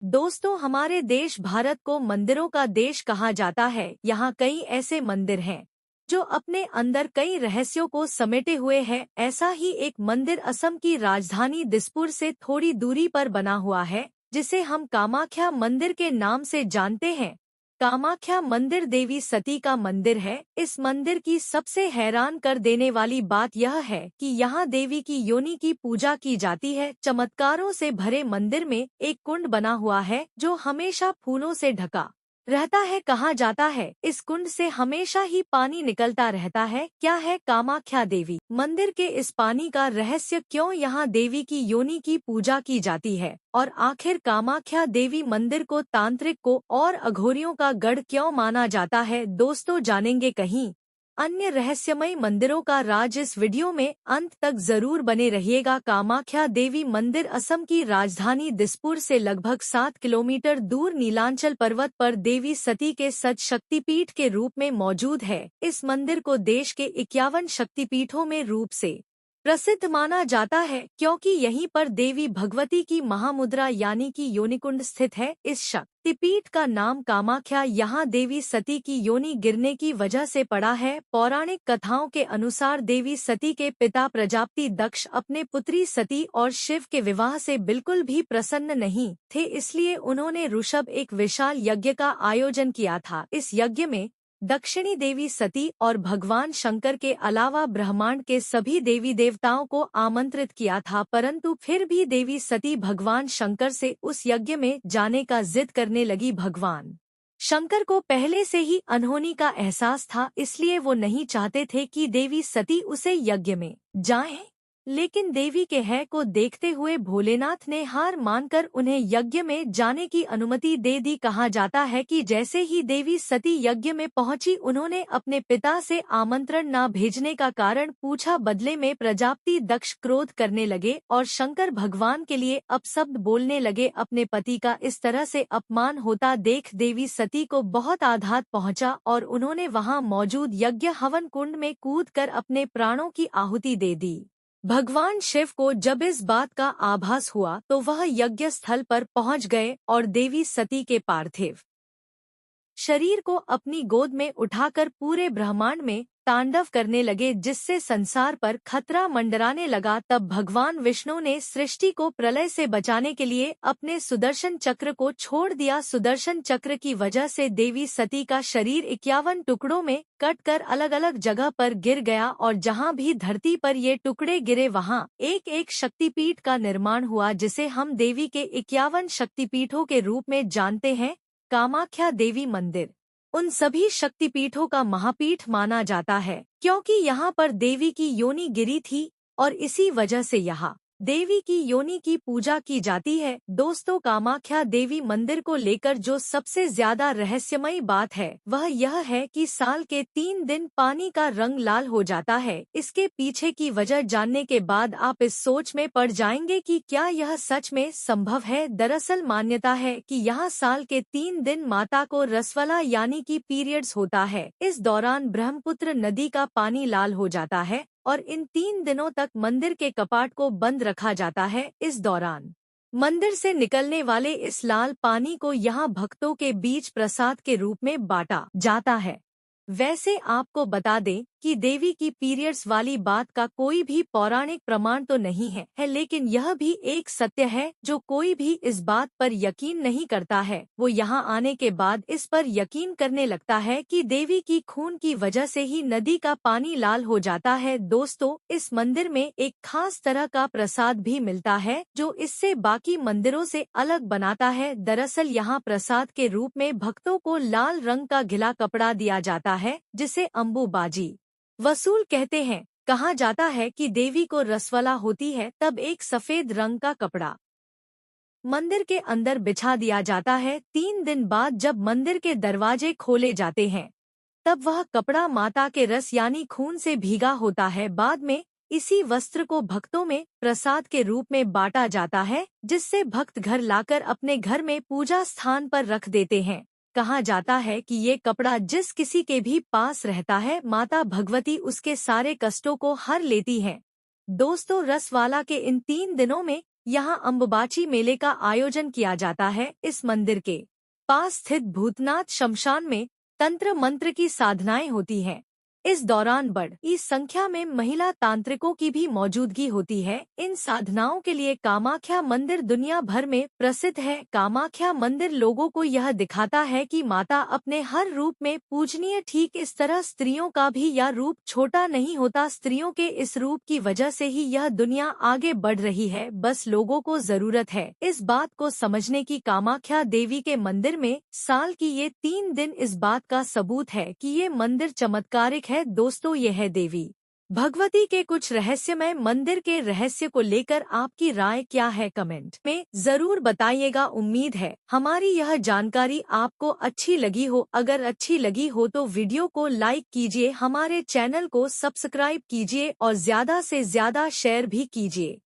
दोस्तों, हमारे देश भारत को मंदिरों का देश कहा जाता है। यहाँ कई ऐसे मंदिर हैं जो अपने अंदर कई रहस्यों को समेटे हुए हैं। ऐसा ही एक मंदिर असम की राजधानी दिसपुर से थोड़ी दूरी पर बना हुआ है, जिसे हम कामाख्या मंदिर के नाम से जानते हैं। कामाख्या मंदिर देवी सती का मंदिर है। इस मंदिर की सबसे हैरान कर देने वाली बात यह है कि यहाँ देवी की योनि की पूजा की जाती है। चमत्कारों से भरे मंदिर में एक कुंड बना हुआ है जो हमेशा फूलों से ढका रहता है। कहा जाता है इस कुंड से हमेशा ही पानी निकलता रहता है। क्या है कामाख्या देवी मंदिर के इस पानी का रहस्य? क्यों यहाँ देवी की योनि की पूजा की जाती है? और आखिर कामाख्या देवी मंदिर को तांत्रिक को और अघोरियों का गढ़ क्यों माना जाता है? दोस्तों, जानेंगे कहीं अन्य रहस्यमय मंदिरों का राज। इस वीडियो में अंत तक जरूर बने रहिएगा। कामाख्या देवी मंदिर असम की राजधानी दिसपुर से लगभग 7 किलोमीटर दूर नीलांचल पर्वत पर देवी सती के सच शक्तिपीठ के रूप में मौजूद है। इस मंदिर को देश के 51 शक्तिपीठों में रूप से प्रसिद्ध माना जाता है, क्योंकि यहीं पर देवी भगवती की महामुद्रा यानी कि योनिकुंड स्थित है। इस शक्तिपीठ का नाम कामाख्या यहाँ देवी सती की योनि गिरने की वजह से पड़ा है। पौराणिक कथाओं के अनुसार देवी सती के पिता प्रजापति दक्ष अपने पुत्री सती और शिव के विवाह से बिल्कुल भी प्रसन्न नहीं थे, इसलिए उन्होंने ऋषभ एक विशाल यज्ञ का आयोजन किया था। इस यज्ञ में दक्षिणी देवी सती और भगवान शंकर के अलावा ब्रह्मांड के सभी देवी देवताओं को आमंत्रित किया था, परंतु फिर भी देवी सती भगवान शंकर से उस यज्ञ में जाने का जिद करने लगी। भगवान शंकर को पहले से ही अनहोनी का एहसास था, इसलिए वो नहीं चाहते थे कि देवी सती उसे यज्ञ में जाएं। लेकिन देवी के है को देखते हुए भोलेनाथ ने हार मानकर उन्हें यज्ञ में जाने की अनुमति दे दी। कहा जाता है कि जैसे ही देवी सती यज्ञ में पहुंची, उन्होंने अपने पिता से आमंत्रण न भेजने का कारण पूछा। बदले में प्रजापति दक्ष क्रोध करने लगे और शंकर भगवान के लिए अपशब्द बोलने लगे। अपने पति का इस तरह से अपमान होता देख देवी सती को बहुत आघात पहुंचा और उन्होंने वहां मौजूद यज्ञ हवन कुंड में कूदकर अपने प्राणों की आहुति दे दी। भगवान शिव को जब इस बात का आभास हुआ तो वह यज्ञ स्थल पर पहुंच गए और देवी सती के पार्थिव शरीर को अपनी गोद में उठाकर पूरे ब्रह्मांड में तांडव करने लगे, जिससे संसार पर खतरा मंडराने लगा। तब भगवान विष्णु ने सृष्टि को प्रलय से बचाने के लिए अपने सुदर्शन चक्र को छोड़ दिया। सुदर्शन चक्र की वजह से देवी सती का शरीर 51 टुकड़ों में कटकर अलग अलग जगह पर गिर गया और जहां भी धरती पर ये टुकड़े गिरे वहां एक एक शक्तिपीठ का निर्माण हुआ, जिसे हम देवी के 51 शक्तिपीठों के रूप में जानते हैं। कामाख्या देवी मंदिर उन सभी शक्तिपीठों का महापीठ माना जाता है, क्योंकि यहाँ पर देवी की योनि गिरी थी और इसी वजह से यहाँ देवी की योनि की पूजा की जाती है। दोस्तों, कामाख्या देवी मंदिर को लेकर जो सबसे ज्यादा रहस्यमयी बात है वह यह है कि साल के 3 दिन पानी का रंग लाल हो जाता है। इसके पीछे की वजह जानने के बाद आप इस सोच में पड़ जाएंगे कि क्या यह सच में संभव है। दरअसल मान्यता है कि यहाँ साल के 3 दिन माता को रसवला यानी कि पीरियड्स होता है। इस दौरान ब्रह्मपुत्र नदी का पानी लाल हो जाता है और इन 3 दिनों तक मंदिर के कपाट को बंद रखा जाता है। इस दौरान मंदिर से निकलने वाले इस लाल पानी को यहाँ भक्तों के बीच प्रसाद के रूप में बांटा जाता है। वैसे आपको बता दें कि देवी की पीरियड्स वाली बात का कोई भी पौराणिक प्रमाण तो नहीं है, लेकिन यह भी एक सत्य है जो कोई भी इस बात पर यकीन नहीं करता है, वो यहाँ आने के बाद इस पर यकीन करने लगता है कि देवी की खून की वजह से ही नदी का पानी लाल हो जाता है। दोस्तों, इस मंदिर में एक खास तरह का प्रसाद भी मिलता है जो इससे बाकी मंदिरों से अलग बनाता है। दरअसल यहाँ प्रसाद के रूप में भक्तों को लाल रंग का घिला कपड़ा दिया जाता है, जिसे अम्बुबाजी वसूल कहते हैं। कहा जाता है कि देवी को रसवला होती है तब एक सफेद रंग का कपड़ा मंदिर के अंदर बिछा दिया जाता है। 3 दिन बाद जब मंदिर के दरवाजे खोले जाते हैं तब वह कपड़ा माता के रस यानी खून से भीगा होता है। बाद में इसी वस्त्र को भक्तों में प्रसाद के रूप में बांटा जाता है, जिससे भक्त घर लाकर अपने घर में पूजा स्थान पर रख देते हैं। कहा जाता है कि ये कपड़ा जिस किसी के भी पास रहता है, माता भगवती उसके सारे कष्टों को हर लेती हैं। दोस्तों, रसवाला के इन 3 दिनों में यहाँ अम्बुबाची मेले का आयोजन किया जाता है। इस मंदिर के पास स्थित भूतनाथ शमशान में तंत्र मंत्र की साधनाएं होती हैं। इस दौरान बड़ी संख्या में महिला तांत्रिकों की भी मौजूदगी होती है। इन साधनाओं के लिए कामाख्या मंदिर दुनिया भर में प्रसिद्ध है। कामाख्या मंदिर लोगों को यह दिखाता है कि माता अपने हर रूप में पूजनीय। ठीक इस तरह स्त्रियों का भी यह रूप छोटा नहीं होता। स्त्रियों के इस रूप की वजह से ही यह दुनिया आगे बढ़ रही है। बस लोगों को जरूरत है इस बात को समझने की। कामाख्या देवी के मंदिर में साल की ये 3 दिन इस बात का सबूत है कि ये मंदिर चमत्कारिक है। दोस्तों, यह है देवी भगवती के कुछ रहस्यमय मंदिर के रहस्य को लेकर आपकी राय क्या है, कमेंट में जरूर बताइएगा। उम्मीद है हमारी यह जानकारी आपको अच्छी लगी हो। अगर अच्छी लगी हो तो वीडियो को लाइक कीजिए, हमारे चैनल को सब्सक्राइब कीजिए और ज्यादा से ज्यादा शेयर भी कीजिए।